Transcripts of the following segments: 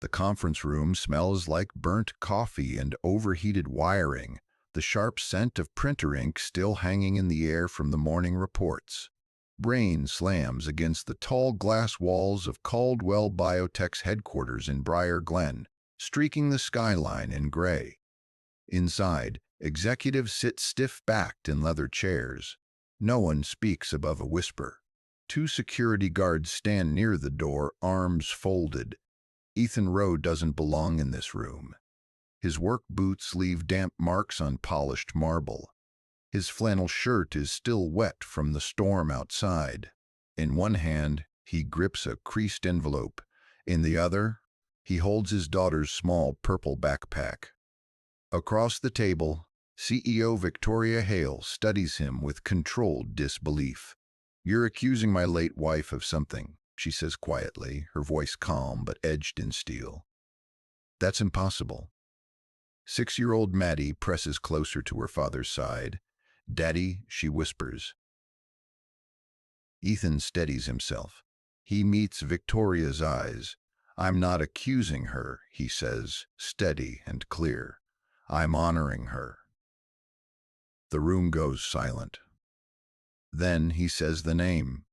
The conference room smells like burnt coffee and overheated wiring, the sharp scent of printer ink still hanging in the air from the morning reports. Rain slams against the tall glass walls of Caldwell Biotech's headquarters in Briar Glen, streaking the skyline in gray. Inside, executives sit stiff-backed in leather chairs. No one speaks above a whisper. 2 security guards stand near the door, arms folded. Ethan Rowe doesn't belong in this room. His work boots leave damp marks on polished marble. His flannel shirt is still wet from the storm outside. In one hand, he grips a creased envelope. In the other, he holds his daughter's small purple backpack. Across the table, CEO Victoria Hale studies him with controlled disbelief. "You're accusing my late wife of something," she says quietly, her voice calm but edged in steel. "That's impossible." 6-year-old Maddie presses closer to her father's side. "Daddy," she whispers. Ethan steadies himself. He meets Victoria's eyes. "I'm not accusing her," he says, steady and clear. "I'm honoring her." The room goes silent. Then he says the name,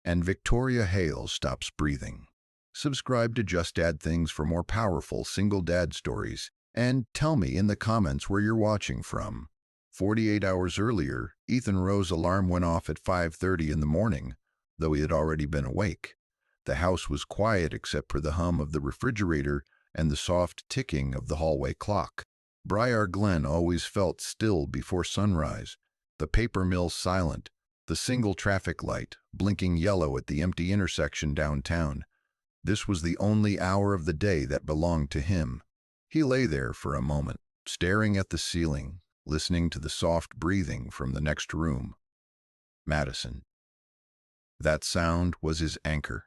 and Victoria Hale stops breathing. Subscribe to Just Dad Things for more powerful single dad stories, and tell me in the comments where you're watching from. 48 hours earlier, Ethan Rowe's alarm went off at 5:30 in the morning, though he had already been awake. The house was quiet except for the hum of the refrigerator and the soft ticking of the hallway clock. Briar Glen always felt still before sunrise, the paper mill silent, the single traffic light blinking yellow at the empty intersection downtown. This was the only hour of the day that belonged to him. He lay there for a moment, staring at the ceiling, listening to the soft breathing from the next room. Madison. That sound was his anchor.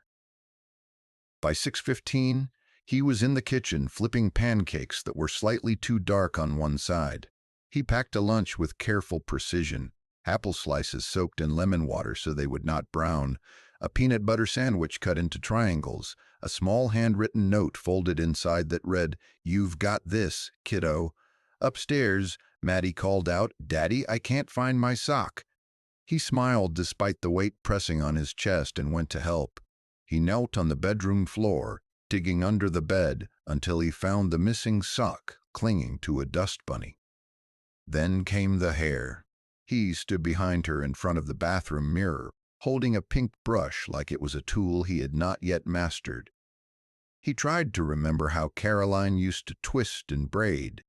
By 6:15, he was in the kitchen flipping pancakes that were slightly too dark on one side. He packed a lunch with careful precision, apple slices soaked in lemon water so they would not brown, a peanut butter sandwich cut into triangles, a small handwritten note folded inside that read, "You've got this, kiddo." Upstairs, Maddie called out, "Daddy, I can't find my sock." He smiled despite the weight pressing on his chest and went to help. He knelt on the bedroom floor, digging under the bed until he found the missing sock clinging to a dust bunny. Then came the hair. He stood behind her in front of the bathroom mirror, holding a pink brush like it was a tool he had not yet mastered. He tried to remember how Caroline used to twist and braid.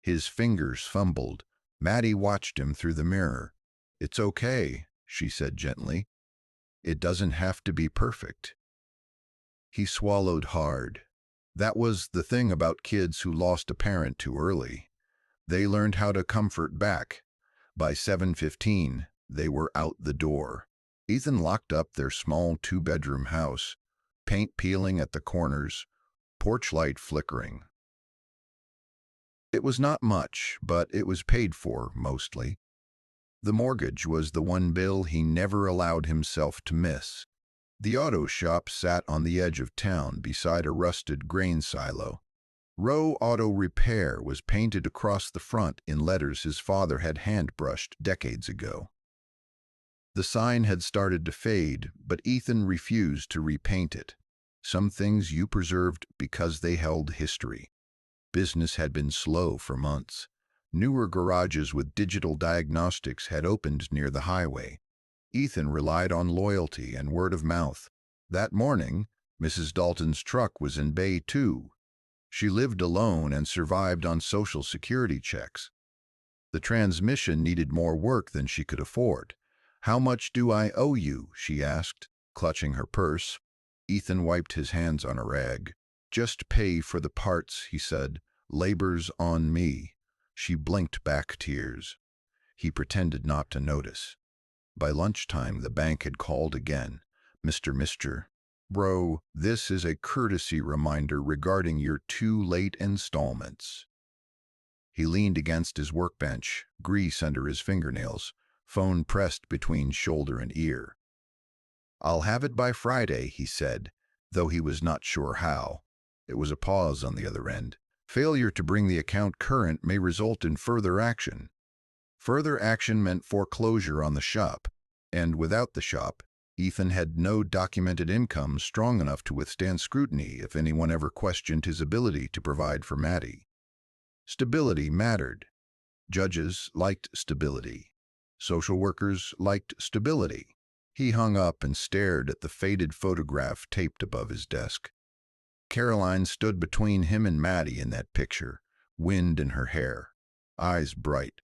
His fingers fumbled. Maddie watched him through the mirror. "It's okay," she said gently. "It doesn't have to be perfect." He swallowed hard. That was the thing about kids who lost a parent too early. They learned how to comfort back. By 7:15, they were out the door. Ethan locked up their small 2-bedroom house, paint peeling at the corners, porch light flickering. It was not much, but it was paid for, mostly. The mortgage was the one bill he never allowed himself to miss. The auto shop sat on the edge of town beside a rusted grain silo. Rowe Auto Repair was painted across the front in letters his father had hand-brushed decades ago. The sign had started to fade, but Ethan refused to repaint it. Some things you preserved because they held history. Business had been slow for months. Newer garages with digital diagnostics had opened near the highway. Ethan relied on loyalty and word of mouth. That morning, Mrs. Dalton's truck was in Bay 2. She lived alone and survived on Social Security checks. The transmission needed more work than she could afford. "How much do I owe you?" she asked, clutching her purse. Ethan wiped his hands on a rag. "Just pay for the parts," he said. "Labor's on me." She blinked back tears. He pretended not to notice. By lunchtime, the bank had called again. Mr. Rowe, this is a courtesy reminder regarding your 2 late installments." He leaned against his workbench, grease under his fingernails, phone pressed between shoulder and ear. "I'll have it by Friday," he said, though he was not sure how. It was a pause on the other end. Failure to bring the account current may result in further action. Further action meant foreclosure on the shop, and without the shop, Ethan had no documented income strong enough to withstand scrutiny if anyone ever questioned his ability to provide for Maddie. Stability mattered. Judges liked stability. Social workers liked stability. He hung up and stared at the faded photograph taped above his desk. Caroline stood between him and Maddie in that picture, wind in her hair, eyes bright.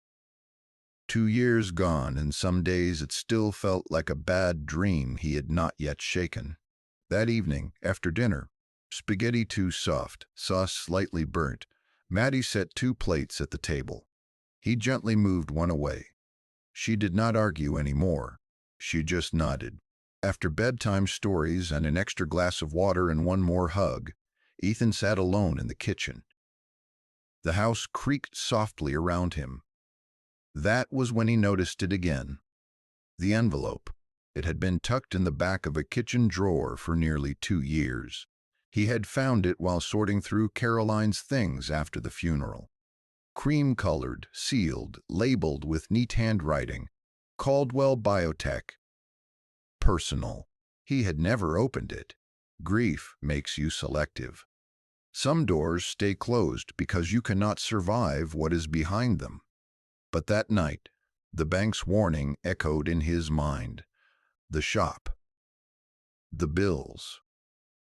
2 years gone, and some days it still felt like a bad dream he had not yet shaken. That evening, after dinner, spaghetti too soft, sauce slightly burnt, Maddie set 2 plates at the table. He gently moved one away. She did not argue any more. She just nodded. After bedtime stories and an extra glass of water and one more hug, Ethan sat alone in the kitchen. The house creaked softly around him. That was when he noticed it again. The envelope. It had been tucked in the back of a kitchen drawer for nearly 2 years. He had found it while sorting through Caroline's things after the funeral. Cream-colored, sealed, labeled with neat handwriting. Caldwell Biotech. Personal. He had never opened it. Grief makes you selective. Some doors stay closed because you cannot survive what is behind them. But that night, the bank's warning echoed in his mind. The shop. The bills.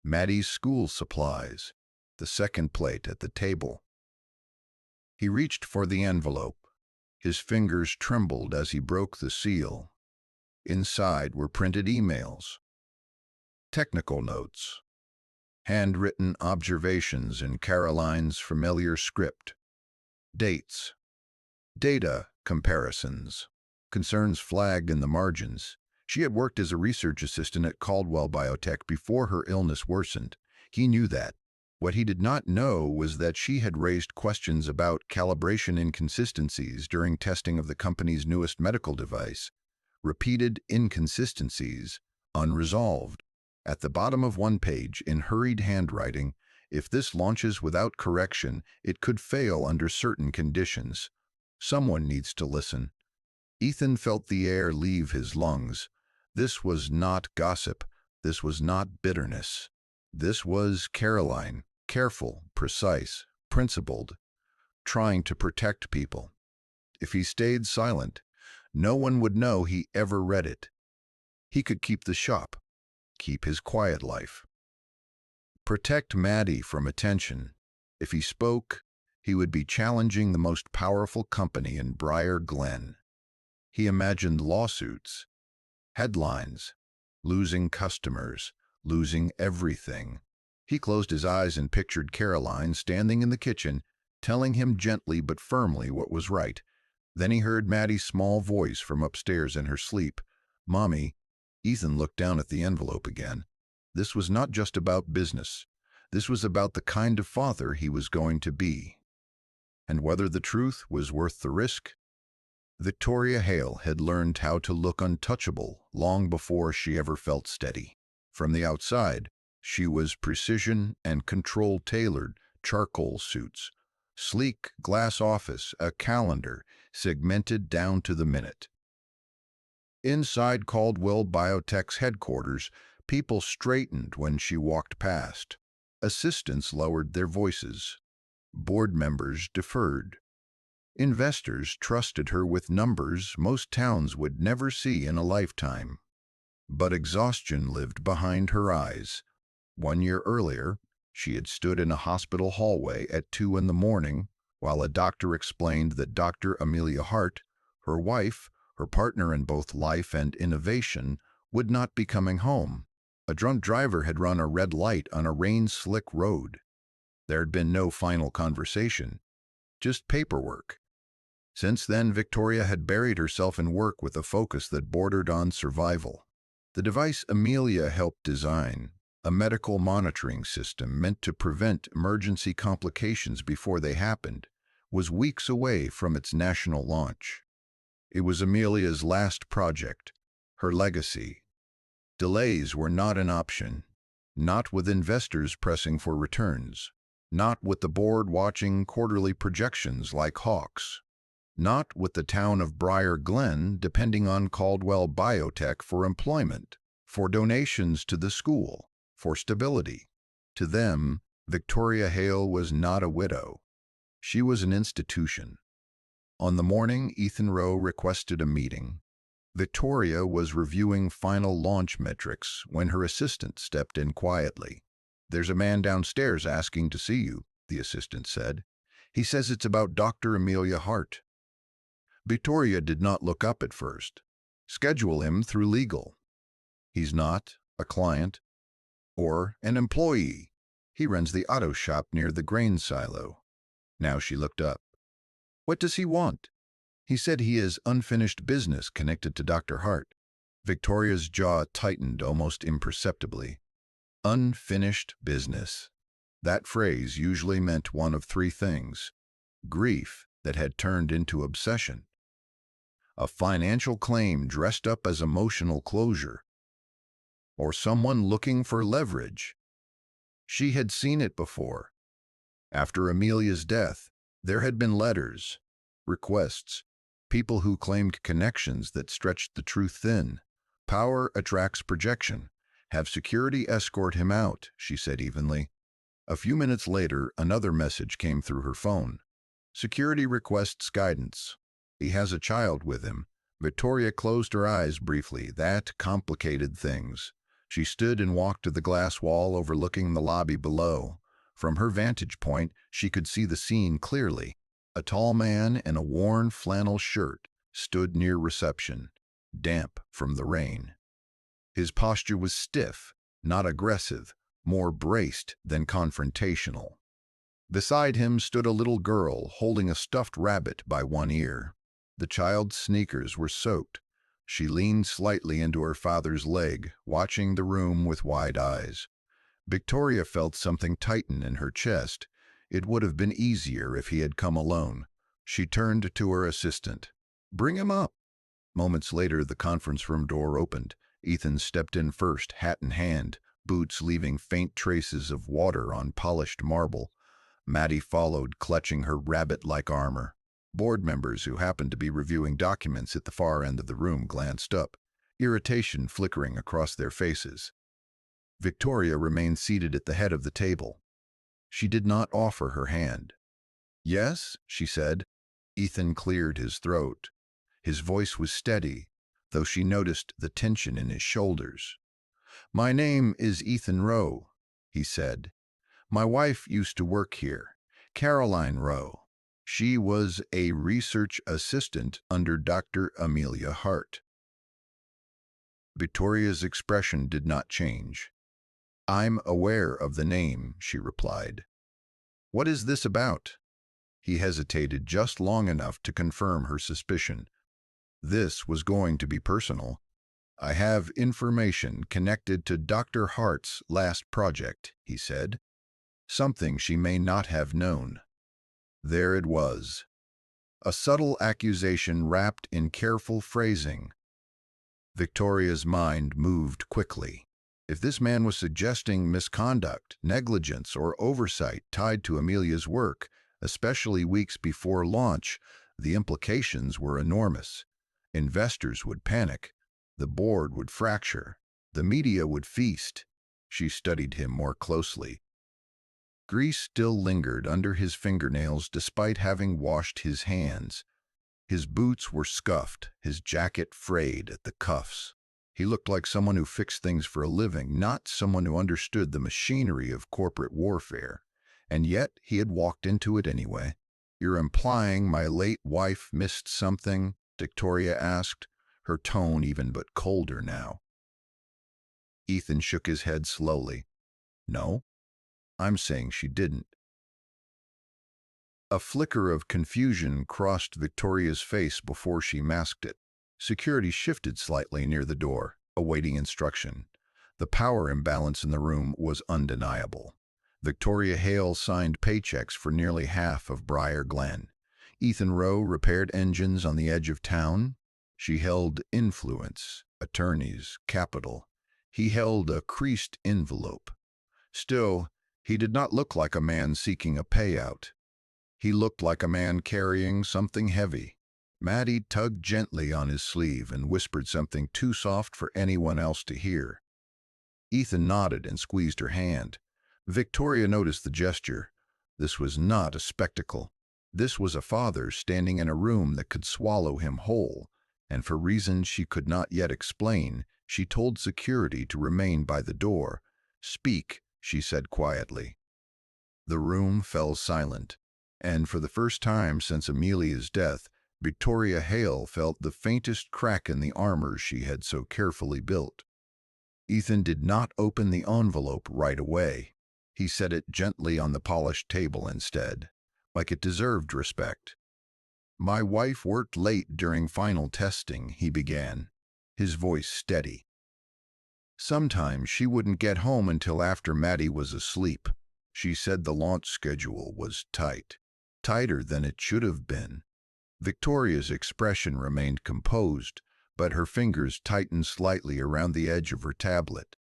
Maddie's school supplies. The second plate at the table. He reached for the envelope. His fingers trembled as he broke the seal. Inside were printed emails. Technical notes. Handwritten observations in Caroline's familiar script. Dates. Data comparisons. Concerns flagged in the margins. She had worked as a research assistant at Caldwell Biotech before her illness worsened. He knew that. What he did not know was that she had raised questions about calibration inconsistencies during testing of the company's newest medical device. Repeated inconsistencies, unresolved. At the bottom of one page, in hurried handwriting, if this launches without correction, it could fail under certain conditions. Someone needs to listen. Ethan felt the air leave his lungs. This was not gossip. This was not bitterness. This was Caroline, careful, precise, principled, trying to protect people. If he stayed silent, no one would know he ever read it. He could keep the shop, keep his quiet life. Protect Maddie from attention. If he spoke, he would be challenging the most powerful company in Briar Glen. He imagined lawsuits, headlines, losing customers, losing everything. He closed his eyes and pictured Caroline standing in the kitchen, telling him gently but firmly what was right. Then he heard Maddie's small voice from upstairs in her sleep. "Mommy." Ethan looked down at the envelope again. This was not just about business. This was about the kind of father he was going to be. And whether the truth was worth the risk. Victoria Hale had learned how to look untouchable long before she ever felt steady. From the outside, she was precision and control tailored, charcoal suits, sleek glass office, a calendar, segmented down to the minute. Inside Caldwell Biotech's headquarters, people straightened when she walked past. Assistants lowered their voices. Board members deferred. Investors trusted her with numbers most towns would never see in a lifetime. But exhaustion lived behind her eyes. 1 year earlier, she had stood in a hospital hallway at 2 a.m. while a doctor explained that Dr. Amelia Hart, her wife, her partner in both life and innovation, would not be coming home. A drunk driver had run a red light on a rain-slick road. There had been no final conversation, just paperwork. Since then, Victoria had buried herself in work with a focus that bordered on survival. The device Amelia helped design, a medical monitoring system meant to prevent emergency complications before they happened, was weeks away from its national launch. It was Amelia's last project, her legacy. Delays were not an option. Not with investors pressing for returns. Not with the board watching quarterly projections like hawks. Not with the town of Briar Glen depending on Caldwell Biotech for employment, for donations to the school, for stability. To them, Victoria Hale was not a widow. She was an institution. On the morning Ethan Rowe requested a meeting, Victoria was reviewing final launch metrics when her assistant stepped in quietly. "There's a man downstairs asking to see you," the assistant said. "He says it's about Dr. Amelia Hart." Victoria did not look up at first. "Schedule him through legal. He's not a client or an employee. He runs the auto shop near the grain silo." Now she looked up. "What does he want?" "He said he has unfinished business connected to Dr. Hart." Victoria's jaw tightened almost imperceptibly. Unfinished business. That phrase usually meant one of three things: grief that had turned into obsession, a financial claim dressed up as emotional closure, or someone looking for leverage. She had seen it before. After Amelia's death, there had been letters, requests, people who claimed connections that stretched the truth thin. "Power attracts projection. Have security escort him out," she said evenly. A few minutes later, another message came through her phone. "Security requests guidance. He has a child with him." Victoria closed her eyes briefly. That complicated things. She stood and walked to the glass wall overlooking the lobby below. From her vantage point, she could see the scene clearly. A tall man in a worn flannel shirt stood near reception, damp from the rain. His posture was stiff, not aggressive, more braced than confrontational. Beside him stood a little girl holding a stuffed rabbit by one ear. The child's sneakers were soaked. She leaned slightly into her father's leg, watching the room with wide eyes. Victoria felt something tighten in her chest. It would have been easier if he had come alone. She turned to her assistant. "Bring him up." Moments later, the conference room door opened. Ethan stepped in first, hat in hand, boots leaving faint traces of water on polished marble. Maddie followed, clutching her rabbit-like armor. Board members who happened to be reviewing documents at the far end of the room glanced up, irritation flickering across their faces. Victoria remained seated at the head of the table. She did not offer her hand. "Yes," she said. Ethan cleared his throat. His voice was steady, though she noticed the tension in his shoulders. "My name is Ethan Rowe," he said. "My wife used to work here, Caroline Rowe. She was a research assistant under Dr. Amelia Hart." Victoria's expression did not change. "I'm aware of the name," she replied. "What is this about?" He hesitated just long enough to confirm her suspicion. This was going to be personal. "I have information connected to Dr. Hart's last project," he said. "Something she may not have known." There it was. A subtle accusation wrapped in careful phrasing. Victoria's mind moved quickly. If this man was suggesting misconduct, negligence, or oversight tied to Amelia's work, especially weeks before launch, the implications were enormous. Investors would panic. The board would fracture. The media would feast. She studied him more closely. Grease still lingered under his fingernails despite having washed his hands. His boots were scuffed, his jacket frayed at the cuffs. He looked like someone who fixed things for a living, not someone who understood the machinery of corporate warfare. And yet he had walked into it anyway. "You're implying my late wife missed something?" Victoria asked, her tone even but colder now. Ethan shook his head slowly. "No, I'm saying she didn't." A flicker of confusion crossed Victoria's face before she masked it. Security shifted slightly near the door, awaiting instruction. The power imbalance in the room was undeniable. Victoria Hale signed paychecks for nearly half of Briar Glen. Ethan Rowe repaired engines on the edge of town. She held influence, attorneys, capital. He held a creased envelope, Still, he did not look like a man seeking a payout. He looked like a man carrying something heavy. Maddie tugged gently on his sleeve and whispered something too soft for anyone else to hear. Ethan nodded and squeezed her hand. Victoria noticed the gesture. This was not a spectacle. This was a father standing in a room that could swallow him whole, and for reasons she could not yet explain, she told security to remain by the door. "Speak," she said quietly. The room fell silent, and for the first time since Amelia's death, Victoria Hale felt the faintest crack in the armor she had so carefully built. Ethan did not open the envelope right away. He set it gently on the polished table instead, like it deserved respect. "My wife worked late during final testing," he began, his voice steady. "Sometimes she wouldn't get home until after Maddie was asleep. She said the launch schedule was tight, tighter than it should have been." Victoria's expression remained composed, but her fingers tightened slightly around the edge of her tablet.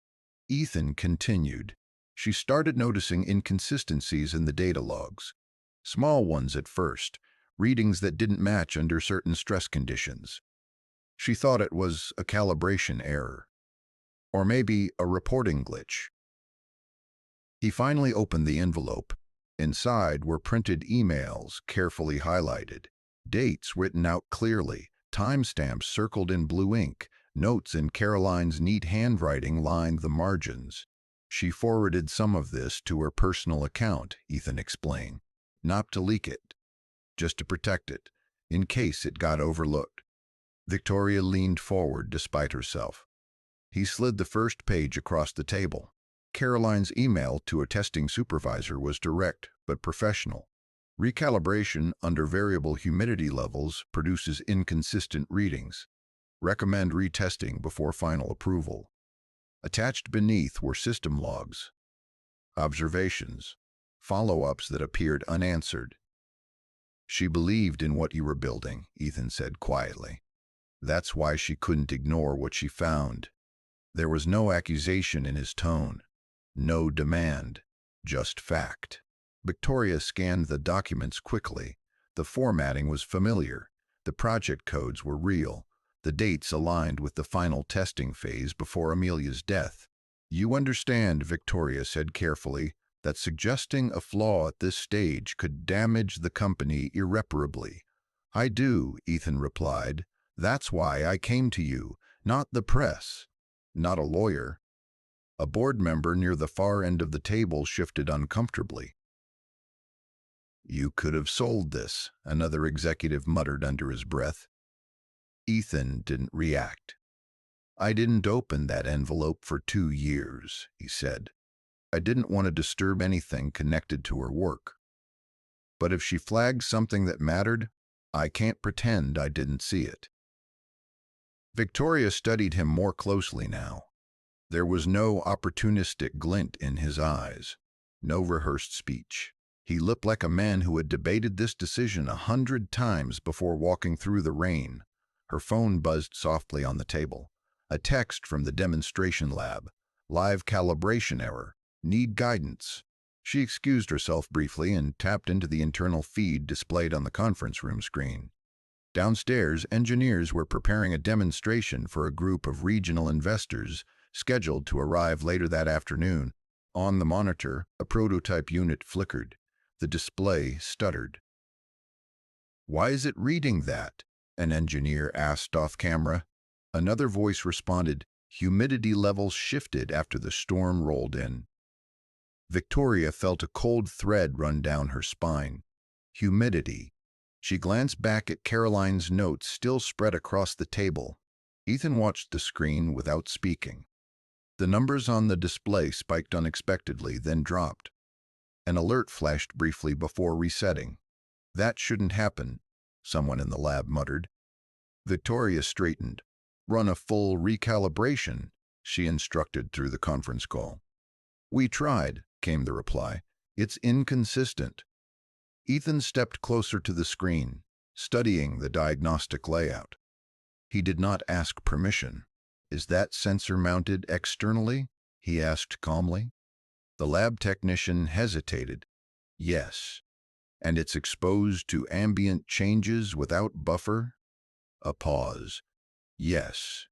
Ethan continued. "She started noticing inconsistencies in the data logs. Small ones at first, readings that didn't match under certain stress conditions. She thought it was a calibration error, or maybe a reporting glitch." He finally opened the envelope. Inside were printed emails, carefully highlighted, dates written out clearly, timestamps circled in blue ink, notes in Caroline's neat handwriting lined the margins. "She forwarded some of this to her personal account," Ethan explained. "Not to leak it, just to protect it, in case it got overlooked." Victoria leaned forward despite herself. He slid the first page across the table. Caroline's email to a testing supervisor was direct but professional. "Recalibration under variable humidity levels produces inconsistent readings. Recommend retesting before final approval." Attached beneath were system logs, observations, follow-ups that appeared unanswered. "She believed in what you were building," Ethan said quietly. "That's why she couldn't ignore what she found." There was no accusation in his tone, no demand, just fact. Victoria scanned the documents quickly. The formatting was familiar. The project codes were real. The dates aligned with the final testing phase before Amelia's death. "You understand," Victoria said carefully, "that suggesting a flaw at this stage could damage the company irreparably." "I do," Ethan replied. "That's why I came to you, not the press, not a lawyer." A board member near the far end of the table shifted uncomfortably. "You could have sold this," another executive muttered under his breath. Ethan didn't react. "I didn't open that envelope for 2 years," he said. "I didn't want to disturb anything connected to her work. But if she flagged something that mattered, I can't pretend I didn't see it." Victoria studied him more closely now. There was no opportunistic glint in his eyes, no rehearsed speech. He looked like a man who had debated this decision 100 times before walking through the rain. Her phone buzzed softly on the table. A text from the demonstration lab. "Live calibration error. Need guidance." She excused herself briefly and tapped into the internal feed displayed on the conference room screen. Downstairs, engineers were preparing a demonstration for a group of regional investors scheduled to arrive later that afternoon. On the monitor, a prototype unit flickered. The display stuttered. "Why is it reading that?" an engineer asked off camera. Another voice responded, "Humidity levels shifted after the storm rolled in." Victoria felt a cold thread run down her spine. Humidity. She glanced back at Caroline's notes still spread across the table. Ethan watched the screen without speaking. The numbers on the display spiked unexpectedly, then dropped. An alert flashed briefly before resetting. "That shouldn't happen," someone in the lab muttered. Victoria straightened. "Run a full recalibration," she instructed through the conference call. "We tried," came the reply. "It's inconsistent." Ethan stepped closer to the screen, studying the diagnostic layout. He did not ask permission. "Is that sensor mounted externally?" he asked calmly. The lab technician hesitated. Yes. And it's exposed to ambient changes without buffer? A pause. Yes.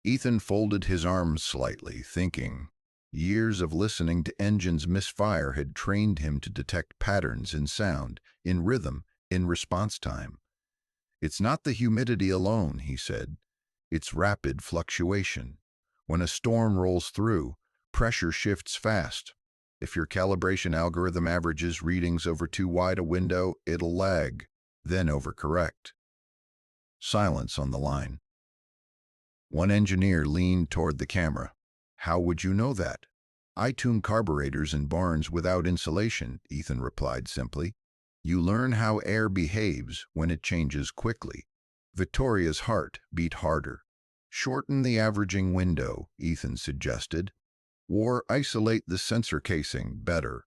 Ethan folded his arms slightly, thinking. Years of listening to engines misfire had trained him to detect patterns in sound, in rhythm, in response time. It's not the humidity alone, he said. It's rapid fluctuation. When a storm rolls through, pressure shifts fast. If your calibration algorithm averages readings over too wide a window, it'll lag, then overcorrect. Silence on the line. One engineer leaned toward the camera. How would you know that? I tune carburetors in barns without insulation, Ethan replied simply. You learn how air behaves when it changes quickly. Victoria's heart beat harder. Shorten the averaging window, Ethan suggested. Or isolate the sensor casing better.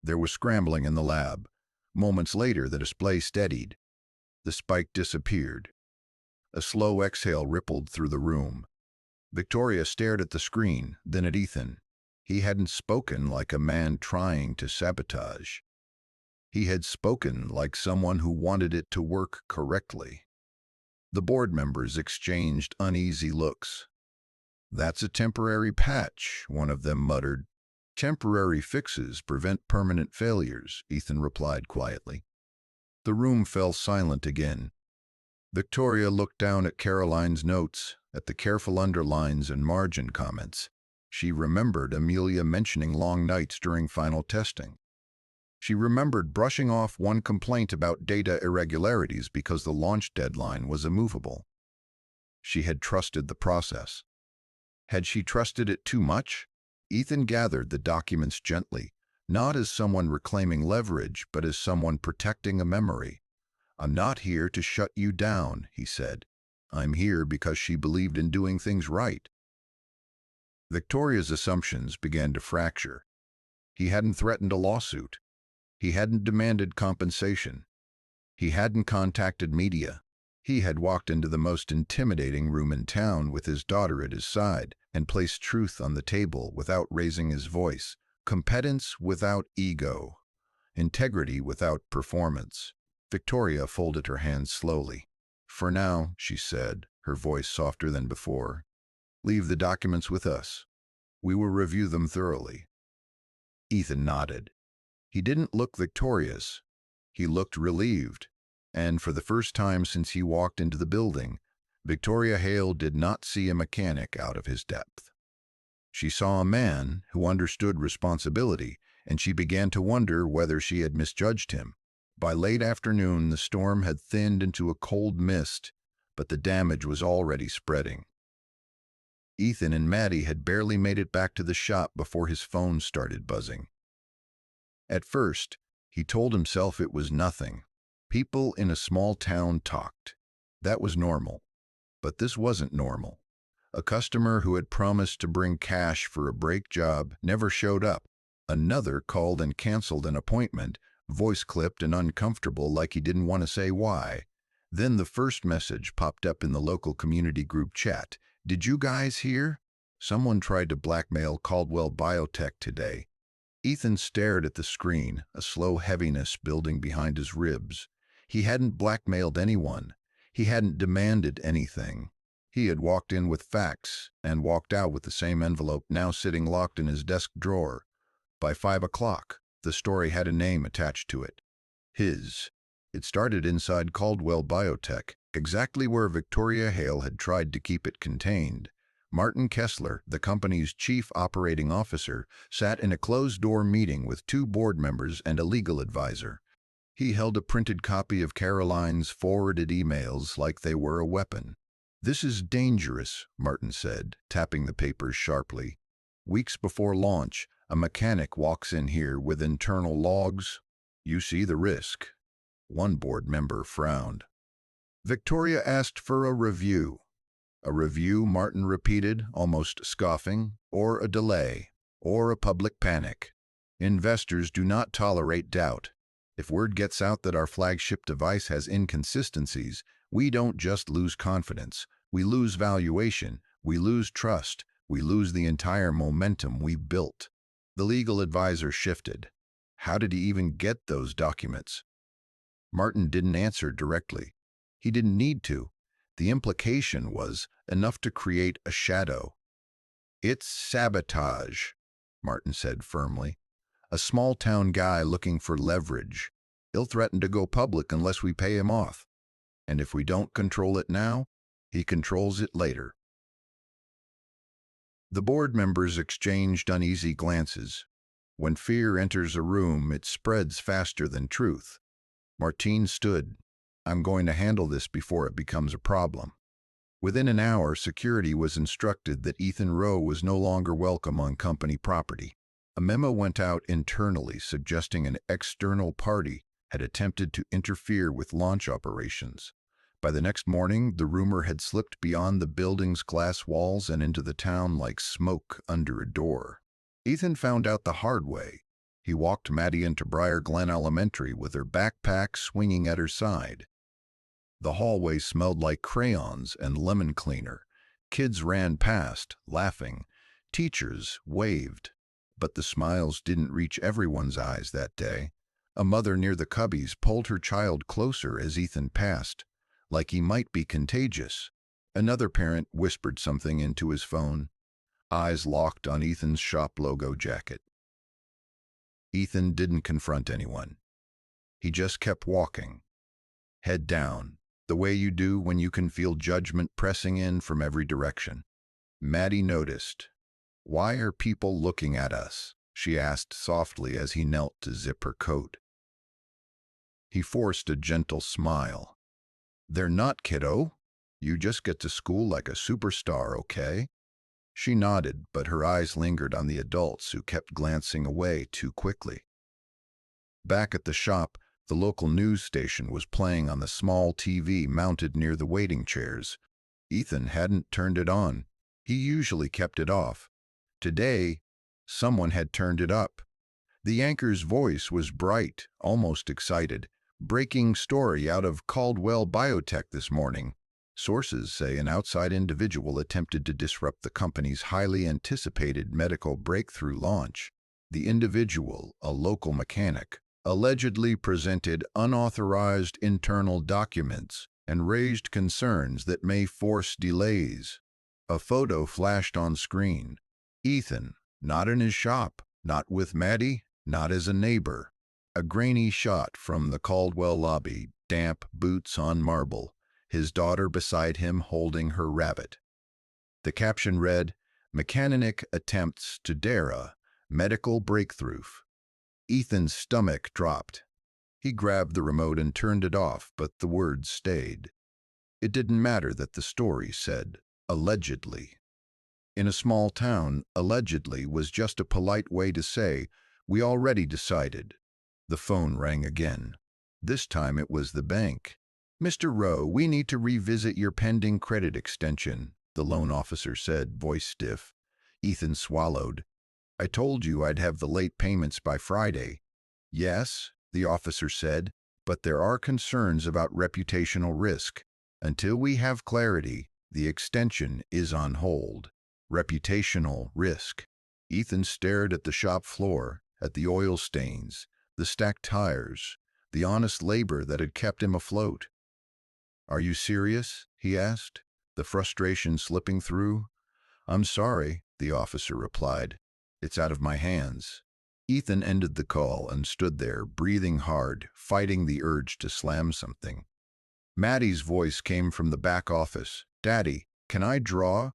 There was scrambling in the lab. Moments later, the display steadied. The spike disappeared. A slow exhale rippled through the room. Victoria stared at the screen, then at Ethan. He hadn't spoken like a man trying to sabotage. He had spoken like someone who wanted it to work correctly. The board members exchanged uneasy looks. That's a temporary patch, one of them muttered. Temporary fixes prevent permanent failures, Ethan replied quietly. The room fell silent again. Victoria looked down at Caroline's notes, at the careful underlines and margin comments. She remembered Amelia mentioning long nights during final testing. She remembered brushing off one complaint about data irregularities because the launch deadline was immovable. She had trusted the process. Had she trusted it too much? Ethan gathered the documents gently, not as someone reclaiming leverage, but as someone protecting a memory. I'm not here to shut you down, he said. I'm here because she believed in doing things right. Victoria's assumptions began to fracture. He hadn't threatened a lawsuit. He hadn't demanded compensation. He hadn't contacted media. He had walked into the most intimidating room in town with his daughter at his side and placed truth on the table without raising his voice, competence without ego, integrity without performance. Victoria folded her hands slowly. For now, she said, her voice softer than before, leave the documents with us. We will review them thoroughly. Ethan nodded. He didn't look victorious. He looked relieved. And for the first time since he walked into the building, Victoria Hale did not see a mechanic out of his depth. She saw a man who understood responsibility, and she began to wonder whether she had misjudged him. By late afternoon, the storm had thinned into a cold mist, but the damage was already spreading. Ethan and Maddie had barely made it back to the shop before his phone started buzzing. At first, he told himself it was nothing. People in a small town talked. That was normal. But this wasn't normal. A customer who had promised to bring cash for a break job never showed up. Another called and canceled an appointment, voice clipped and uncomfortable like he didn't want to say why. Then the first message popped up in the local community group chat. Did you guys hear? Someone tried to blackmail Caldwell Biotech today. Ethan stared at the screen, a slow heaviness building behind his ribs. He hadn't blackmailed anyone. He hadn't demanded anything. He had walked in with facts and walked out with the same envelope now sitting locked in his desk drawer. By 5 o'clock, the story had a name attached to it. His. It started inside Caldwell Biotech, exactly where Victoria Hale had tried to keep it contained. Martin Kessler, the company's chief operating officer, sat in a closed-door meeting with 2 board members and a legal advisor. He held a printed copy of Caroline's forwarded emails like they were a weapon. This is dangerous, Martin said, tapping the papers sharply. Weeks before launch, a mechanic walks in here with internal logs. You see the risk. One board member frowned. Victoria asked for a review. A review, Martin repeated, almost scoffing, or a delay, or a public panic. Investors do not tolerate doubt. If word gets out that our flagship device has inconsistencies, we don't just lose confidence. We lose valuation, we lose trust, we lose the entire momentum we built. The legal advisor shifted. How did he even get those documents? Martin didn't answer directly. He didn't need to. The implication was enough to create a shadow. It's sabotage, Martin said firmly. A small-town guy looking for leverage. He'll threaten to go public unless we pay him off. And if we don't control it now, he controls it later. The board members exchanged uneasy glances. When fear enters a room, it spreads faster than truth. Martine stood. I'm going to handle this before it becomes a problem. Within an hour, security was instructed that Ethan Rowe was no longer welcome on company property. A memo went out internally suggesting an external party had attempted to interfere with launch operations. By the next morning, the rumor had slipped beyond the building's glass walls and into the town like smoke under a door. Ethan found out the hard way. He walked Maddie into Briar Glen Elementary with her backpack swinging at her side. The hallway smelled like crayons and lemon cleaner. Kids ran past, laughing. Teachers waved. But the smiles didn't reach everyone's eyes that day. A mother near the cubbies pulled her child closer as Ethan passed, like he might be contagious. Another parent whispered something into his phone, eyes locked on Ethan's shop logo jacket. Ethan didn't confront anyone. He just kept walking, head down, the way you do when you can feel judgment pressing in from every direction. Maddie noticed. Why are people looking at us? She asked softly as he knelt to zip her coat. He forced a gentle smile. They're not, kiddo. You just get to school like a superstar, okay? She nodded, but her eyes lingered on the adults who kept glancing away too quickly. Back at the shop, the local news station was playing on the small TV mounted near the waiting chairs. Ethan hadn't turned it on. He usually kept it off. Today, someone had turned it up. The anchor's voice was bright, almost excited. Breaking story out of Caldwell Biotech this morning. Sources say an outside individual attempted to disrupt the company's highly anticipated medical breakthrough launch. The individual, a local mechanic, allegedly presented unauthorized internal documents and raised concerns that may force delays. A photo flashed on screen. Ethan, not in his shop, not with Maddie, not as a neighbor. A grainy shot from the Caldwell lobby, damp boots on marble, his daughter beside him holding her rabbit. The caption read, Mechanic attempts to dare medical breakthrough. Ethan's stomach dropped. He grabbed the remote and turned it off, but the words stayed. It didn't matter that the story said, allegedly. In a small town, allegedly was just a polite way to say, we already decided. The phone rang again. This time it was the bank. Mr. Rowe, we need to revisit your pending credit extension, the loan officer said, voice stiff. Ethan swallowed. I told you I'd have the late payments by Friday. Yes, the officer said, but there are concerns about reputational risk. Until we have clarity, the extension is on hold. Reputational risk. Ethan stared at the shop floor, at the oil stains, the stacked tires, the honest labor that had kept him afloat. Are you serious? He asked, the frustration slipping through. I'm sorry, the officer replied. It's out of my hands. Ethan ended the call and stood there, breathing hard, fighting the urge to slam something. Maddie's voice came from the back office. Daddy, can I draw?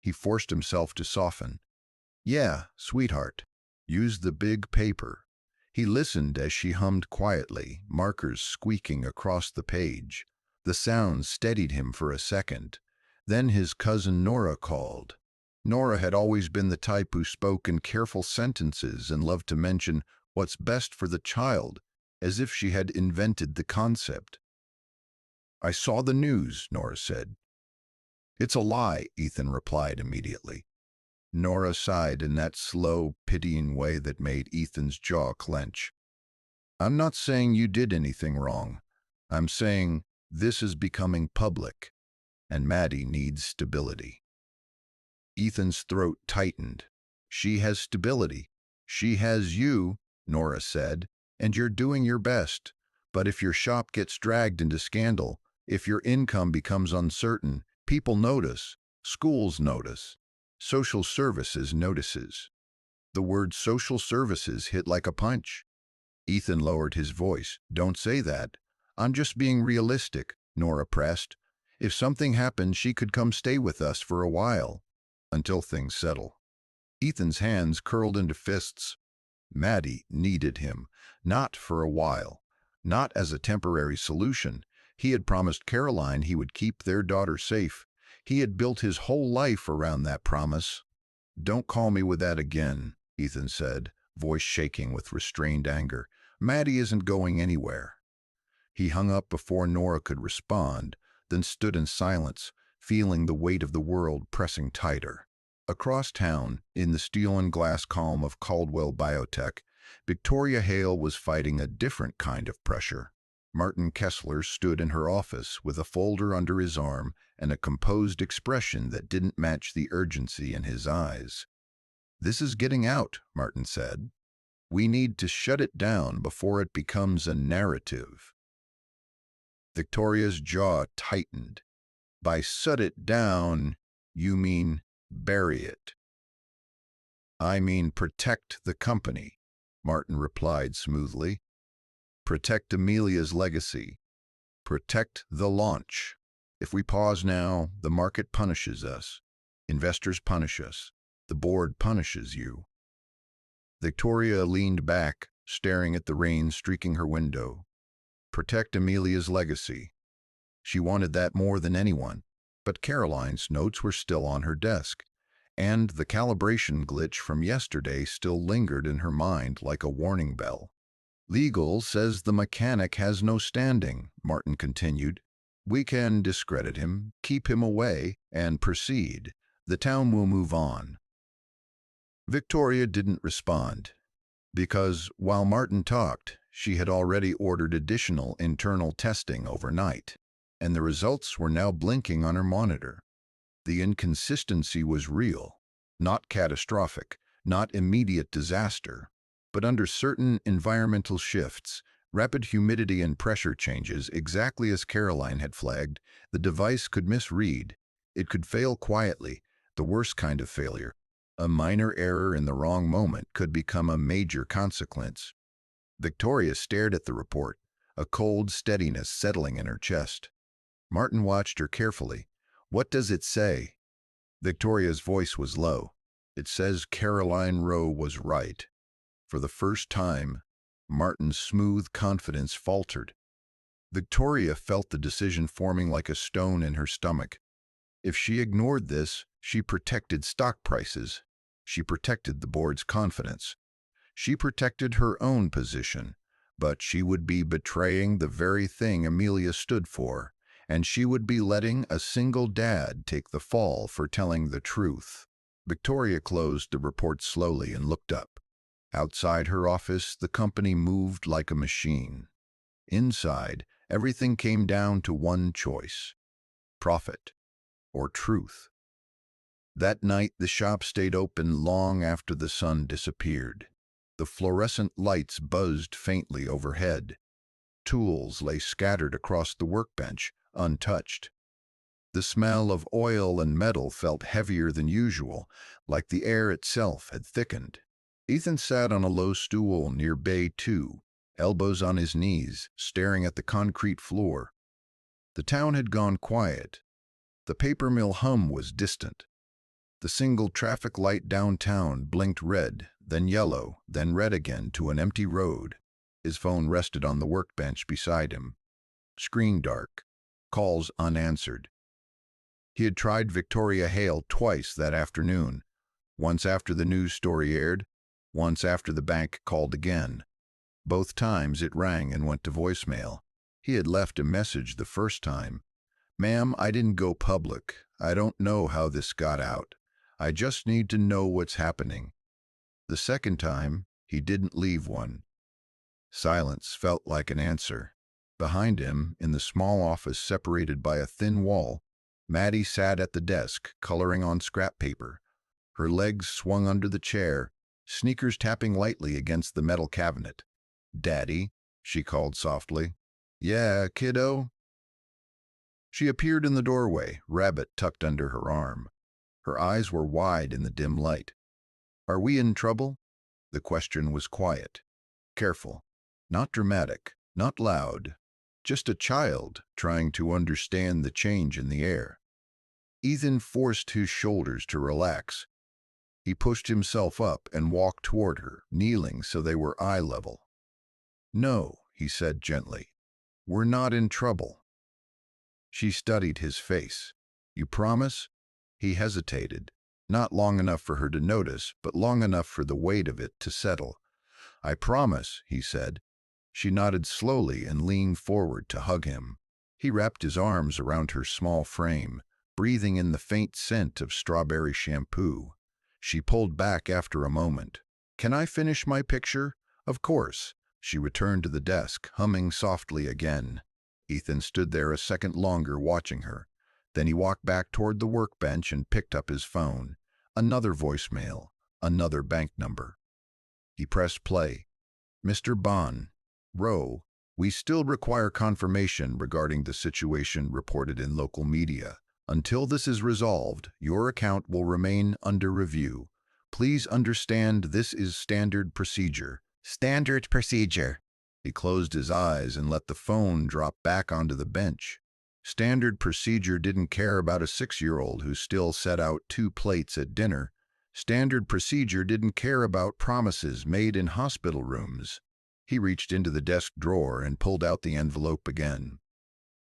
He forced himself to soften. Yeah, sweetheart. Use the big paper. He listened as she hummed quietly, markers squeaking across the page. The sound steadied him for a second. Then his cousin Nora called. Nora had always been the type who spoke in careful sentences and loved to mention what's best for the child, as if she had invented the concept. I saw the news, Nora said. It's a lie, Ethan replied immediately. Nora sighed in that slow, pitying way that made Ethan's jaw clench. I'm not saying you did anything wrong. I'm saying this is becoming public, and Maddie needs stability. Ethan's throat tightened. She has stability. She has you, Nora said, and you're doing your best. But if your shop gets dragged into scandal, if your income becomes uncertain, people notice, schools notice, social services notices. The word social services hit like a punch. Ethan lowered his voice. Don't say that. I'm just being realistic, Nora pressed. If something happened, she could come stay with us for a while, until things settle. Ethan's hands curled into fists. Maddie needed him, not for a while, not as a temporary solution. He had promised Caroline he would keep their daughter safe. He had built his whole life around that promise. Don't call me with that again, Ethan said, voice shaking with restrained anger. Maddie isn't going anywhere. He hung up before Nora could respond, then stood in silence, feeling the weight of the world pressing tighter. Across town, in the steel and glass calm of Caldwell Biotech, Victoria Hale was fighting a different kind of pressure. Martin Kessler stood in her office with a folder under his arm and a composed expression that didn't match the urgency in his eyes. This is getting out, Martin said. We need to shut it down before it becomes a narrative. Victoria's jaw tightened. By shut it down, you mean bury it. I mean protect the company, Martin replied smoothly. Protect Amelia's legacy. Protect the launch. If we pause now, the market punishes us. Investors punish us. The board punishes you. Victoria leaned back, staring at the rain streaking her window. Protect Amelia's legacy. She wanted that more than anyone, but Caroline's notes were still on her desk, and the calibration glitch from yesterday still lingered in her mind like a warning bell. Legal says the mechanic has no standing, Martin continued. We can discredit him, keep him away, and proceed. The town will move on. Victoria didn't respond, because while Martin talked, she had already ordered additional internal testing overnight, and the results were now blinking on her monitor. The inconsistency was real, not catastrophic, not immediate disaster, but under certain environmental shifts, rapid humidity and pressure changes, exactly as Caroline had flagged, the device could misread. It could fail quietly, the worst kind of failure. A minor error in the wrong moment could become a major consequence. Victoria stared at the report, a cold steadiness settling in her chest. Martin watched her carefully. What does it say? Victoria's voice was low. It says Caroline Rowe was right. For the first time, Martin's smooth confidence faltered. Victoria felt the decision forming like a stone in her stomach. If she ignored this, she protected stock prices. She protected the board's confidence. She protected her own position, but she would be betraying the very thing Amelia stood for, and she would be letting a single dad take the fall for telling the truth. Victoria closed the report slowly and looked up. Outside her office, the company moved like a machine. Inside, everything came down to one choice: profit or truth. That night, the shop stayed open long after the sun disappeared. The fluorescent lights buzzed faintly overhead. Tools lay scattered across the workbench, untouched. The smell of oil and metal felt heavier than usual, like the air itself had thickened. Ethan sat on a low stool near Bay 2, elbows on his knees, staring at the concrete floor. The town had gone quiet. The paper mill hum was distant. The single traffic light downtown blinked red, then yellow, then red again to an empty road. His phone rested on the workbench beside him. Screen dark. Calls unanswered. He had tried Victoria Hale twice that afternoon. Once after the news story aired, once after the bank called again. Both times it rang and went to voicemail. He had left a message the first time. Ma'am, I didn't go public. I don't know how this got out. I just need to know what's happening. The second time, he didn't leave one. Silence felt like an answer. Behind him, in the small office separated by a thin wall, Maddie sat at the desk, coloring on scrap paper. Her legs swung under the chair, sneakers tapping lightly against the metal cabinet. "Daddy," she called softly. "Yeah, kiddo?" She appeared in the doorway, rabbit tucked under her arm. Her eyes were wide in the dim light. "Are we in trouble?" The question was quiet, careful, not dramatic, not loud, just a child trying to understand the change in the air. Ethan forced his shoulders to relax. He pushed himself up and walked toward her, kneeling so they were eye level. "No," he said gently. "We're not in trouble." She studied his face. "You promise?" He hesitated, not long enough for her to notice, but long enough for the weight of it to settle. "I promise," he said. She nodded slowly and leaned forward to hug him. He wrapped his arms around her small frame, breathing in the faint scent of strawberry shampoo. She pulled back after a moment. "Can I finish my picture?" "Of course." She returned to the desk, humming softly again. Ethan stood there a second longer watching her. Then he walked back toward the workbench and picked up his phone. Another voicemail, another bank number. He pressed play. "Mr. Bond, Rowe, we still require confirmation regarding the situation reported in local media. Until this is resolved, your account will remain under review. Please understand this is standard procedure." "Standard procedure." He closed his eyes and let the phone drop back onto the bench. Standard procedure didn't care about a 6-year-old who still set out 2 plates at dinner. Standard procedure didn't care about promises made in hospital rooms. He reached into the desk drawer and pulled out the envelope again.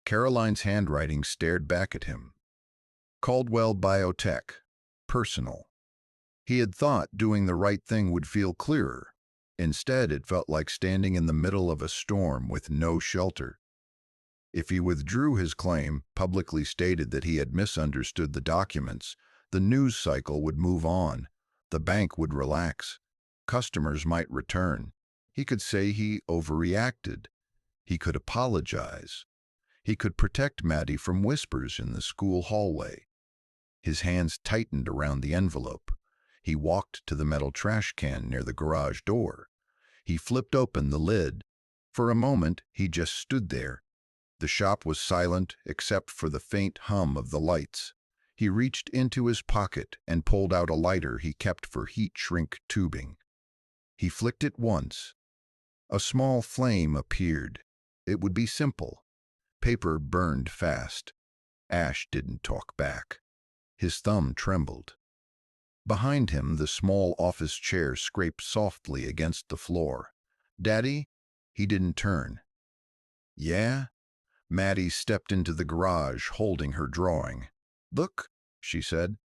Caroline's handwriting stared back at him. Caldwell Biotech. Personal. He had thought doing the right thing would feel clearer. Instead, it felt like standing in the middle of a storm with no shelter. If he withdrew his claim, publicly stated that he had misunderstood the documents, the news cycle would move on. The bank would relax. Customers might return. He could say he overreacted. He could apologize. He could protect Maddie from whispers in the school hallway. His hands tightened around the envelope. He walked to the metal trash can near the garage door. He flipped open the lid. For a moment, he just stood there. The shop was silent except for the faint hum of the lights. He reached into his pocket and pulled out a lighter he kept for heat shrink tubing. He flicked it once. A small flame appeared. It would be simple. Paper burned fast. Ash didn't talk back. His thumb trembled. Behind him, the small office chair scraped softly against the floor. "Daddy?" He didn't turn. "Yeah?" Maddie stepped into the garage, holding her drawing. "Look," she said.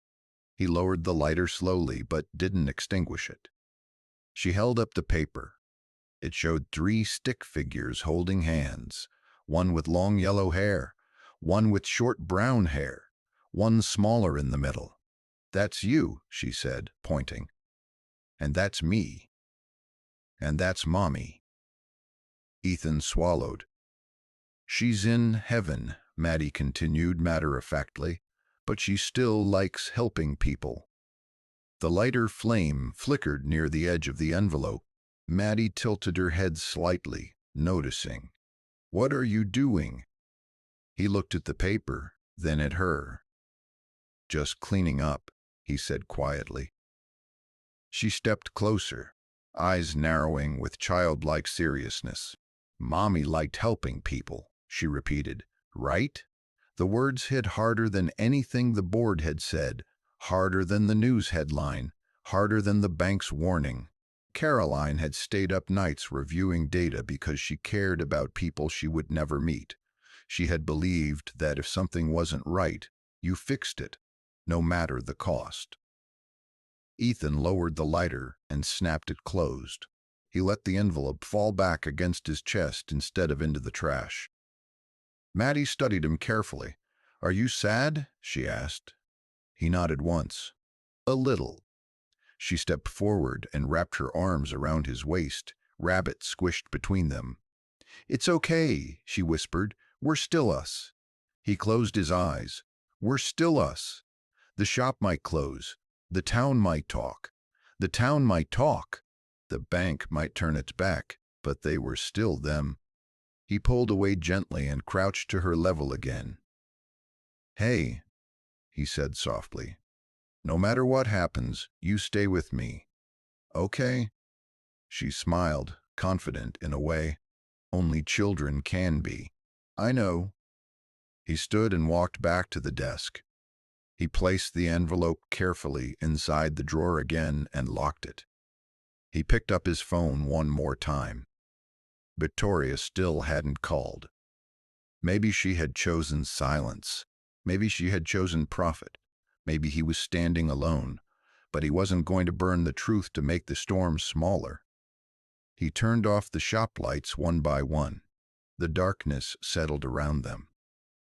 He lowered the lighter slowly, but didn't extinguish it. She held up the paper. It showed 3 stick figures holding hands, one with long yellow hair, one with short brown hair, one smaller in the middle. "That's you," she said, pointing. "And that's me. And that's Mommy." Ethan swallowed. "She's in heaven," Maddie continued matter-of-factly, "but she still likes helping people." The lighter flame flickered near the edge of the envelope. Maddie tilted her head slightly, noticing. "What are you doing?" He looked at the paper, then at her. "Just cleaning up," he said quietly. She stepped closer, eyes narrowing with childlike seriousness. "Mommy liked helping people," she repeated. "Right?" The words hit harder than anything the board had said, harder than the news headline, harder than the bank's warning. Caroline had stayed up nights reviewing data because she cared about people she would never meet. She had believed that if something wasn't right, you fixed it, no matter the cost. Ethan lowered the lighter and snapped it closed. He let the envelope fall back against his chest instead of into the trash. Maddie studied him carefully. "Are you sad?" she asked. He nodded once. "A little." She stepped forward and wrapped her arms around his waist, rabbit squished between them. "It's okay," she whispered. "We're still us." He closed his eyes. "We're still us. The shop might close. The town might talk. The town might talk, the bank might turn its back, but they were still them. He pulled away gently and crouched to her level again. "Hey," he said softly. "No matter what happens, you stay with me. Okay?" She smiled, confident in a way only children can be. "I know." He stood and walked back to the desk. He placed the envelope carefully inside the drawer again and locked it. He picked up his phone one more time. Victoria still hadn't called. Maybe she had chosen silence. Maybe she had chosen profit. Maybe he was standing alone, but he wasn't going to burn the truth to make the storm smaller. He turned off the shop lights one by one. The darkness settled around them.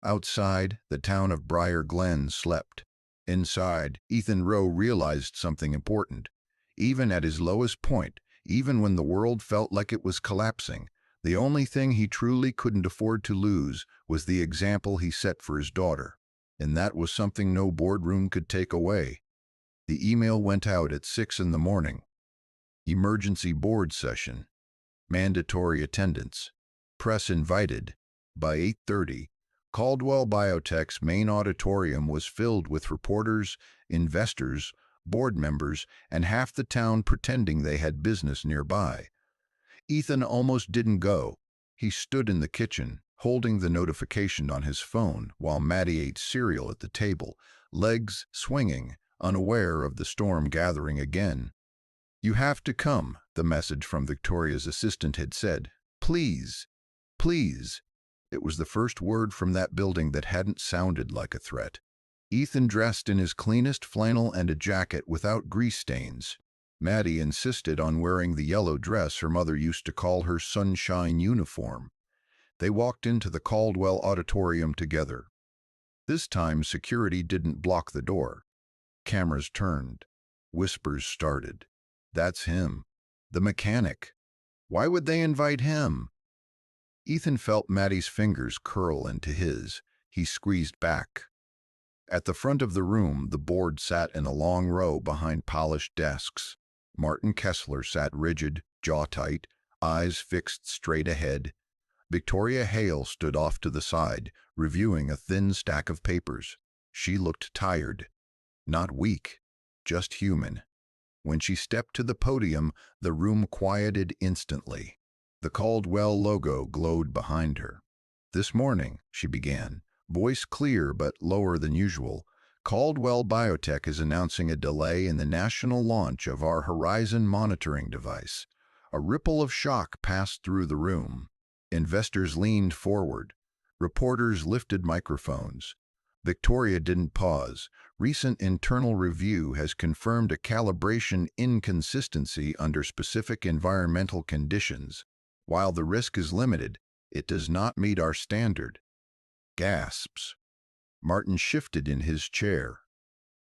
Outside, the town of Briar Glen slept. Inside, Ethan Rowe realized something important. Even at his lowest point, even when the world felt like it was collapsing, the only thing he truly couldn't afford to lose was the example he set for his daughter. And that was something no boardroom could take away. The email went out at 6 in the morning. Emergency board session. Mandatory attendance. Press invited. By 8:30, Caldwell Biotech's main auditorium was filled with reporters, investors, board members, and half the town pretending they had business nearby. Ethan almost didn't go. He stood in the kitchen, holding the notification on his phone while Maddie ate cereal at the table, legs swinging, unaware of the storm gathering again. "You have to come," the message from Victoria's assistant had said. "Please, please." It was the first word from that building that hadn't sounded like a threat. Ethan dressed in his cleanest flannel and a jacket without grease stains. Maddie insisted on wearing the yellow dress her mother used to call her sunshine uniform. They walked into the Caldwell Auditorium together. This time security didn't block the door. Cameras turned. Whispers started. "That's him. The mechanic. Why would they invite him?" Ethan felt Maddie's fingers curl into his. He squeezed back. At the front of the room, the board sat in a long row behind polished desks. Martin Kessler sat rigid, jaw tight, eyes fixed straight ahead. Victoria Hale stood off to the side, reviewing a thin stack of papers. She looked tired. Not weak, just human. When she stepped to the podium, the room quieted instantly. The Caldwell logo glowed behind her. "This morning," she began, voice clear but lower than usual, "Caldwell Biotech is announcing a delay in the national launch of our Horizon monitoring device." A ripple of shock passed through the room. Investors leaned forward. Reporters lifted microphones. Victoria didn't pause. Recent internal review has confirmed a calibration inconsistency under specific environmental conditions. While the risk is limited, it does not meet our standard. Gasps. Martin shifted in his chair.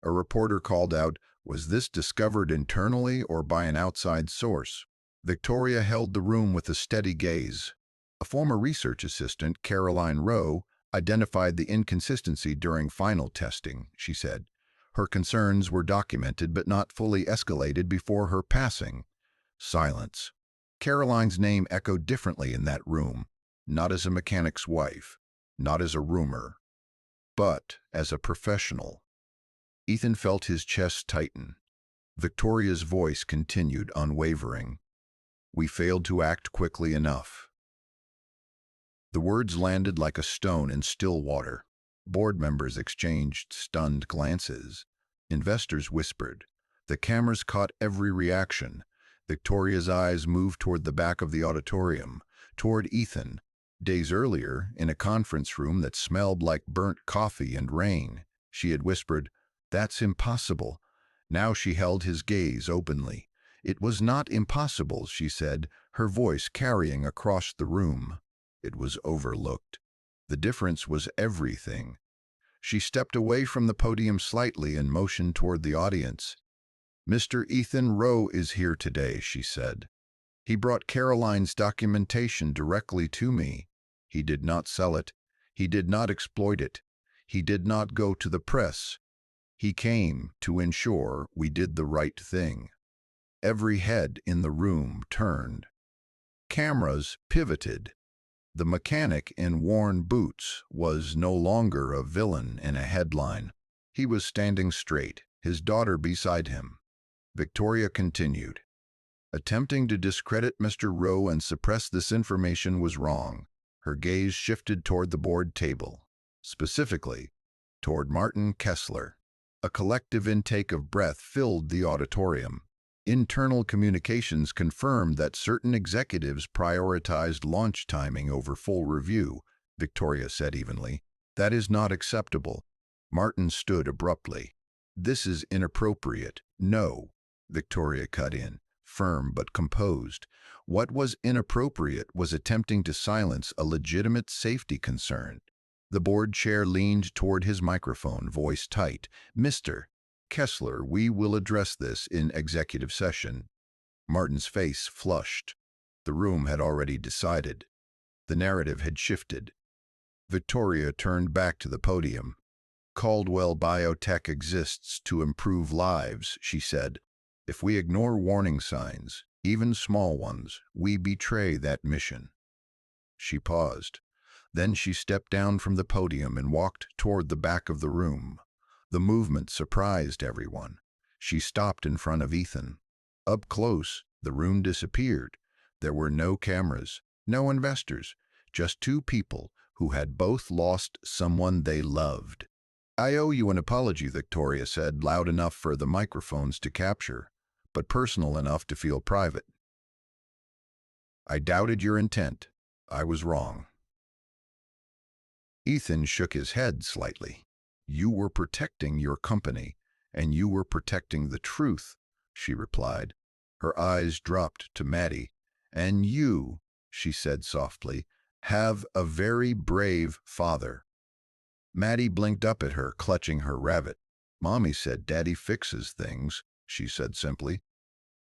A reporter called out, "Was this discovered internally or by an outside source?" Victoria held the room with a steady gaze. A former research assistant, Caroline Rowe, identified the inconsistency during final testing, she said. Her concerns were documented but not fully escalated before her passing. Silence. Caroline's name echoed differently in that room, not as a mechanic's wife, not as a rumor, but as a professional. Ethan felt his chest tighten. Victoria's voice continued unwavering. "We failed to act quickly enough." The words landed like a stone in still water. Board members exchanged stunned glances. Investors whispered. The cameras caught every reaction. Victoria's eyes moved toward the back of the auditorium, toward Ethan. Days earlier, in a conference room that smelled like burnt coffee and rain, she had whispered, "That's impossible." Now she held his gaze openly. "It was not impossible," she said, her voice carrying across the room. It was overlooked. The difference was everything. She stepped away from the podium slightly and motioned toward the audience. "Mr. Ethan Rowe is here today," she said. "He brought Caroline's documentation directly to me. He did not sell it. He did not exploit it. He did not go to the press. He came to ensure we did the right thing." Every head in the room turned. Cameras pivoted. The mechanic in worn boots was no longer a villain in a headline. He was standing straight, his daughter beside him. Victoria continued. Attempting to discredit Mr. Rowe and suppress this information was wrong. Her gaze shifted toward the board table, specifically toward Martin Kessler. A collective intake of breath filled the auditorium. Internal communications confirmed that certain executives prioritized launch timing over full review, Victoria said evenly. That is not acceptable. Martin stood abruptly. This is inappropriate. No, Victoria cut in, firm but composed. What was inappropriate was attempting to silence a legitimate safety concern. The board chair leaned toward his microphone, voice tight. Mr. Kessler, we will address this in executive session. Martin's face flushed. The room had already decided. The narrative had shifted. Victoria turned back to the podium. Caldwell Biotech exists to improve lives, she said. If we ignore warning signs, even small ones, we betray that mission. She paused. Then she stepped down from the podium and walked toward the back of the room. The movement surprised everyone. She stopped in front of Ethan. Up close, the room disappeared. There were no cameras, no investors, just two people who had both lost someone they loved. I owe you an apology, Victoria said, loud enough for the microphones to capture, but personal enough to feel private. I doubted your intent. I was wrong. Ethan shook his head slightly. You were protecting your company, and you were protecting the truth, she replied. Her eyes dropped to Maddie. And you, she said softly, have a very brave father. Maddie blinked up at her, clutching her rabbit. Mommy said Daddy fixes things, she said simply.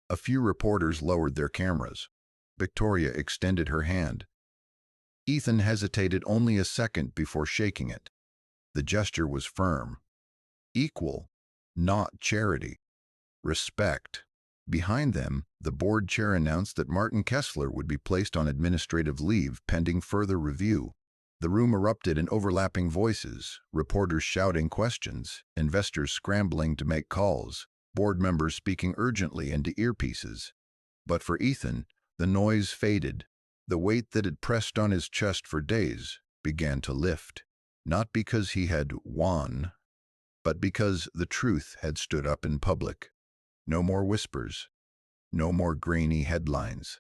A few reporters lowered their cameras. Victoria extended her hand. Ethan hesitated only a second before shaking it. The gesture was firm. Equal, not charity. Respect. Behind them, the board chair announced that Martin Kessler would be placed on administrative leave pending further review. The room erupted in overlapping voices, reporters shouting questions, investors scrambling to make calls, board members speaking urgently into earpieces. But for Ethan, the noise faded. The weight that had pressed on his chest for days began to lift, not because he had won, but because the truth had stood up in public. No more whispers, no more grainy headlines.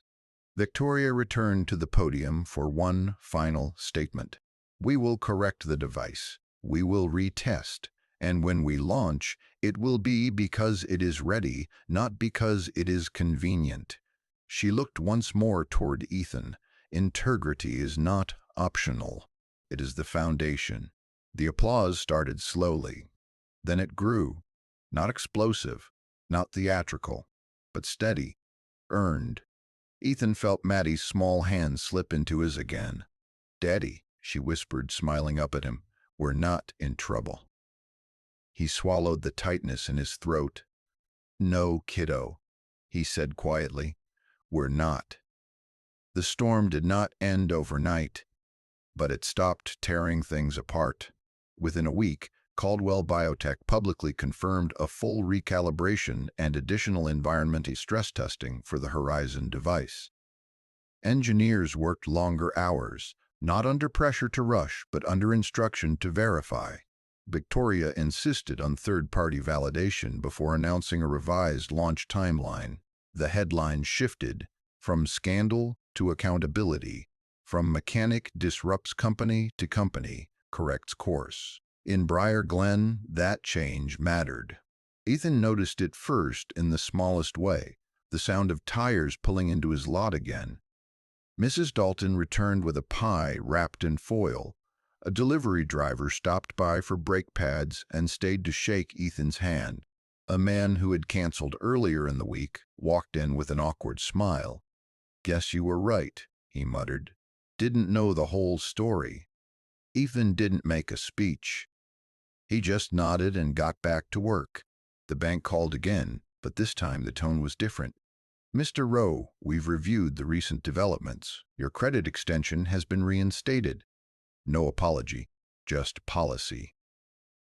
Victoria returned to the podium for one final statement. We will correct the device. We will retest. And when we launch, it will be because it is ready, not because it is convenient. She looked once more toward Ethan. Integrity is not optional. It is the foundation. The applause started slowly. Then it grew. Not explosive, not theatrical, but steady, earned. Ethan felt Maddie's small hand slip into his again. Daddy, she whispered, smiling up at him, we're not in trouble. He swallowed the tightness in his throat. No, kiddo, he said quietly. We're not. The storm did not end overnight, but it stopped tearing things apart. Within a week, Caldwell Biotech publicly confirmed a full recalibration and additional environmental stress testing for the Horizon device. Engineers worked longer hours, not under pressure to rush, but under instruction to verify. Victoria insisted on third-party validation before announcing a revised launch timeline. The headline shifted from scandal to accountability, from mechanic disrupts company to company corrects course. In Briar Glen, that change mattered. Ethan noticed it first in the smallest way, the sound of tires pulling into his lot again. Mrs. Dalton returned with a pie wrapped in foil. A delivery driver stopped by for brake pads and stayed to shake Ethan's hand. A man who had canceled earlier in the week walked in with an awkward smile. Guess you were right, he muttered. Didn't know the whole story. Ethan didn't make a speech. He just nodded and got back to work. The bank called again, but this time the tone was different. Mr. Rowe, we've reviewed the recent developments. Your credit extension has been reinstated. No apology, just policy.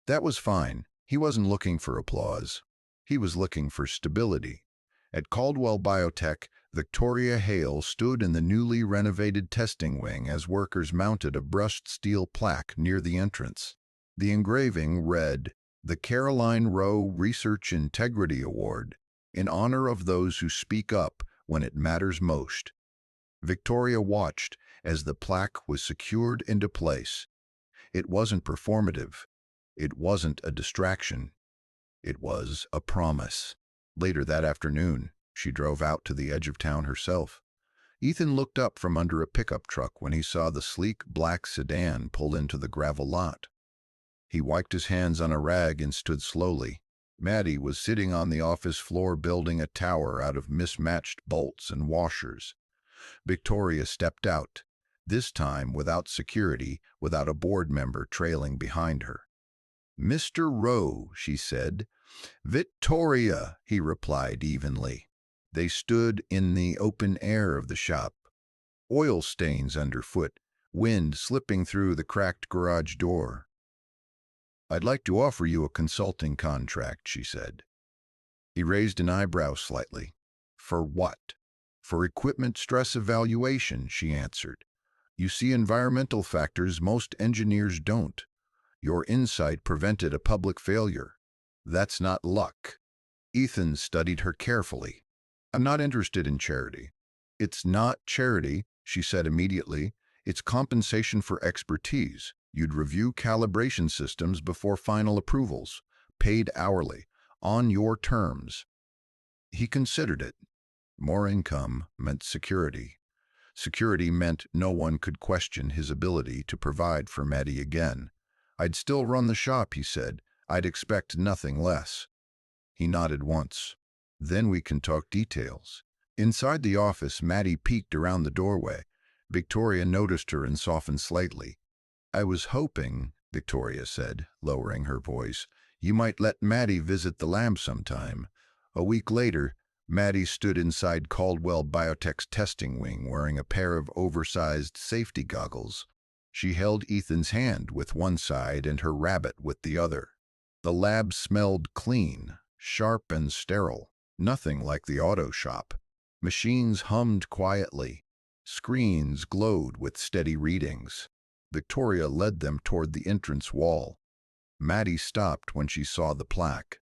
That was fine. He wasn't looking for applause. He was looking for stability. At Caldwell Biotech, Victoria Hale stood in the newly renovated testing wing as workers mounted a brushed steel plaque near the entrance. The engraving read, "The Caroline Rowe Research Integrity Award, in honor of those who speak up when it matters most." Victoria watched as the plaque was secured into place. It wasn't performative. It wasn't a distraction. It was a promise. Later that afternoon, she drove out to the edge of town herself. Ethan looked up from under a pickup truck when he saw the sleek black sedan pull into the gravel lot. He wiped his hands on a rag and stood slowly. Maddie was sitting on the office floor building a tower out of mismatched bolts and washers. Victoria stepped out, this time without security, without a board member trailing behind her. "Mr. Rowe," she said. "Victoria," he replied evenly. They stood in the open air of the shop. Oil stains underfoot, wind slipping through the cracked garage door. "I'd like to offer you a consulting contract," she said. He raised an eyebrow slightly. "For what?" "For equipment stress evaluation," she answered. "You see environmental factors most engineers don't. Your insight prevented a public failure. That's not luck." Ethan studied her carefully. "I'm not interested in charity." "It's not charity," she said immediately. "It's compensation for expertise. You'd review calibration systems before final approvals, paid hourly, on your terms." He considered it. More income meant security. Security meant no one could question his ability to provide for Maddie again. "I'd still run the shop," he said. "I'd expect nothing less." He nodded once. "Then we can talk details." Inside the office, Maddie peeked around the doorway. Victoria noticed her and softened slightly. "I was hoping," Victoria said, lowering her voice, "you might let Maddie visit the lab sometime." A week later, Maddie stood inside Caldwell Biotech's testing wing wearing a pair of oversized safety goggles. She held Ethan's hand with one side and her rabbit with the other. The lab smelled clean, sharp and sterile, nothing like the auto shop. Machines hummed quietly. Screens glowed with steady readings. Victoria led them toward the entrance wall. Maddie stopped when she saw the plaque.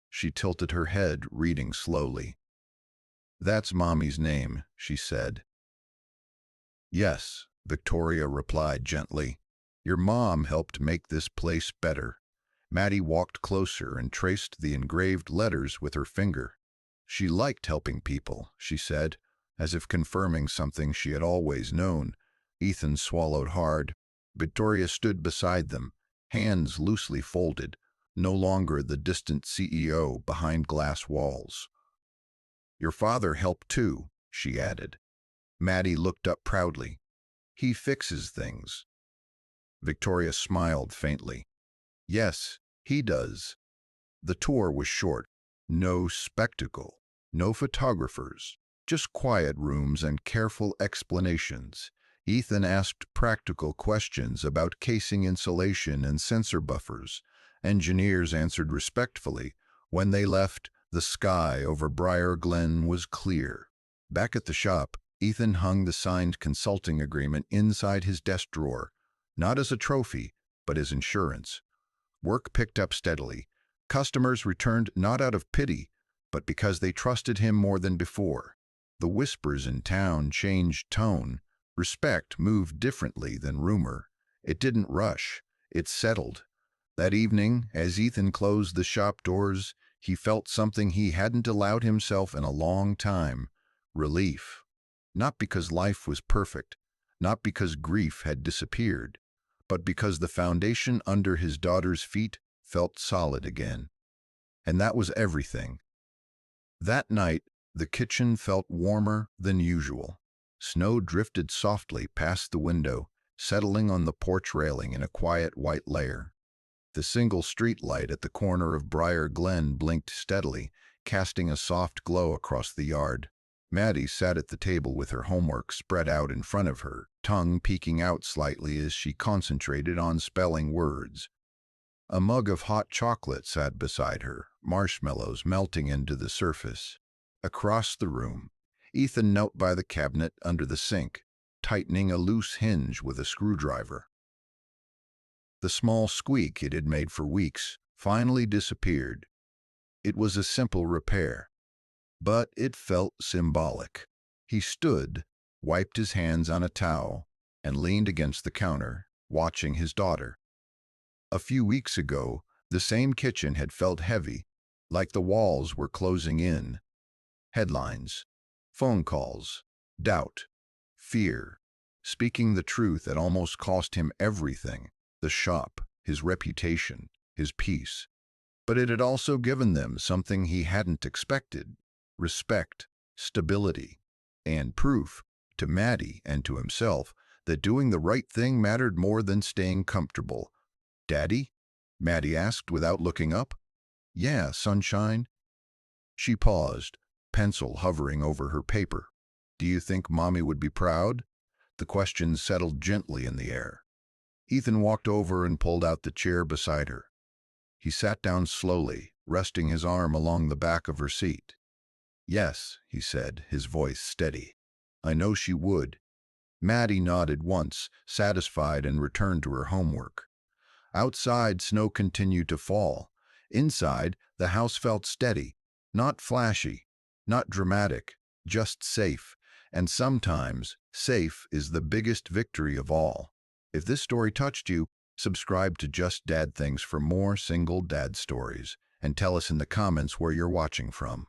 She tilted her head, reading slowly. "That's Mommy's name," she said. "Yes," Victoria replied gently. "Your mom helped make this place better." Maddie walked closer and traced the engraved letters with her finger. "She liked helping people," she said, as if confirming something she had always known. Ethan swallowed hard. Victoria stood beside them, hands loosely folded, no longer the distant CEO behind glass walls. "Your father helped too," she added. Maddie looked up proudly. "He fixes things." Victoria smiled faintly. "Yes, he does." The tour was short. No spectacle, no photographers, just quiet rooms and careful explanations. Ethan asked practical questions about casing insulation and sensor buffers. Engineers answered respectfully. When they left, the sky over Briar Glen was clear. Back at the shop, Ethan hung the signed consulting agreement inside his desk drawer, not as a trophy, but as insurance. Work picked up steadily. Customers returned not out of pity, but because they trusted him more than before. The whispers in town changed tone. Respect moved differently than rumor. It didn't rush. It settled. That evening, as Ethan closed the shop doors, he felt something he hadn't allowed himself in a long time: relief. Not because life was perfect, not because grief had disappeared, but because the foundation under his daughter's feet felt solid again. And that was everything. That night, the kitchen felt warmer than usual. Snow drifted softly past the window, settling on the porch railing in a quiet white layer. The single street light at the corner of Briar Glen blinked steadily, casting a soft glow across the yard. Maddie sat at the table with her homework spread out in front of her, tongue peeking out slightly as she concentrated on spelling words. A mug of hot chocolate sat beside her, marshmallows melting into the surface. Across the room, Ethan knelt by the cabinet under the sink, tightening a loose hinge with a screwdriver. The small squeak it had made for weeks finally disappeared. It was a simple repair, but it felt symbolic. He stood, wiped his hands on a towel, and leaned against the counter, watching his daughter. A few weeks ago, the same kitchen had felt heavy, like the walls were closing in. Headlines, phone calls, doubt, fear, speaking the truth that almost cost him everything: the shop, his reputation, his peace. But it had also given them something he hadn't expected: respect, stability, and proof, to Maddie and to himself, that doing the right thing mattered more than staying comfortable. "Daddy?" Maddie asked without looking up. "Yeah, sunshine." She paused, pencil hovering over her paper. "Do you think Mommy would be proud?" The question settled gently in the air. Ethan walked over and pulled out the chair beside her. He sat down slowly, resting his arm along the back of her seat. "Yes," he said, his voice steady. "I know she would." Maddie nodded once, satisfied, and returned to her homework. Outside, snow continued to fall. Inside, the house felt steady, not flashy, not dramatic, just safe. And sometimes, safe is the biggest victory of all. If this story touched you, subscribe to Just Dad Things for more single dad stories, and tell us in the comments where you're watching from.